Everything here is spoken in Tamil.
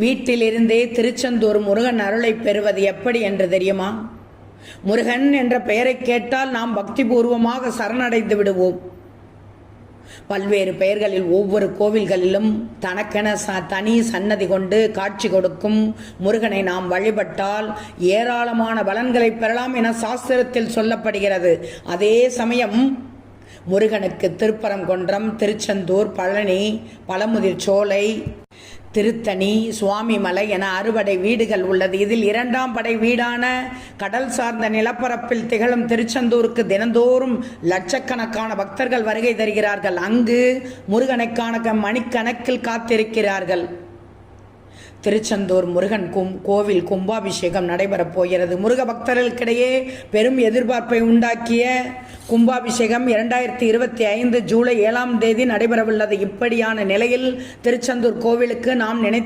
வீட்டிலிருந்தே திருச்செந்தூர் முருகன் அருளை பெறுவது எப்படி என்று தெரியுமா? முருகன் என்ற பெயரை கேட்டால் நாம் பக்திபூர்வமாக சரணடைந்து விடுவோம். பல்வேறு பெயர்களில் ஒவ்வொரு கோவில்களிலும் தனக்கென தனி சன்னதி கொண்டு காட்சி கொடுக்கும் முருகனை நாம் வழிபட்டால் ஏராளமான பலன்களை பெறலாம் என சாஸ்திரத்தில் சொல்லப்படுகிறது. அதே சமயம் முருகனுக்கு திருப்பரங்குன்றம், திருச்செந்தூர், பழனி, பழமுதிர்ச்சோலை, திருத்தணி, சுவாமிமலை என 6 படை வீடுகள் உள்ளது. இதில் 2ஆம் படை வீடான கடல் சார்ந்த நிலப்பரப்பில் திகழும் திருச்செந்தூருக்கு தினந்தோறும் லட்சக்கணக்கான பக்தர்கள் வருகை தருகிறார்கள். அங்கு முருகனை காண மணிக்கணக்கில் காத்திருக்கிறார்கள். திருச்செந்தூர் முருகன் கோவில் கும்பாபிஷேகம் நடைபெறப் போகிறது. முருக பக்தர்களுக்கிடையே பெரும் எதிர்பார்ப்பை உண்டாக்கிய கும்பாபிஷேகம் 2025 ஜூலை 7ஆம் தேதி நடைபெறவுள்ளது. இப்படியான நிலையில் திருச்செந்தூர் கோவிலுக்கு நாம் நினைத்த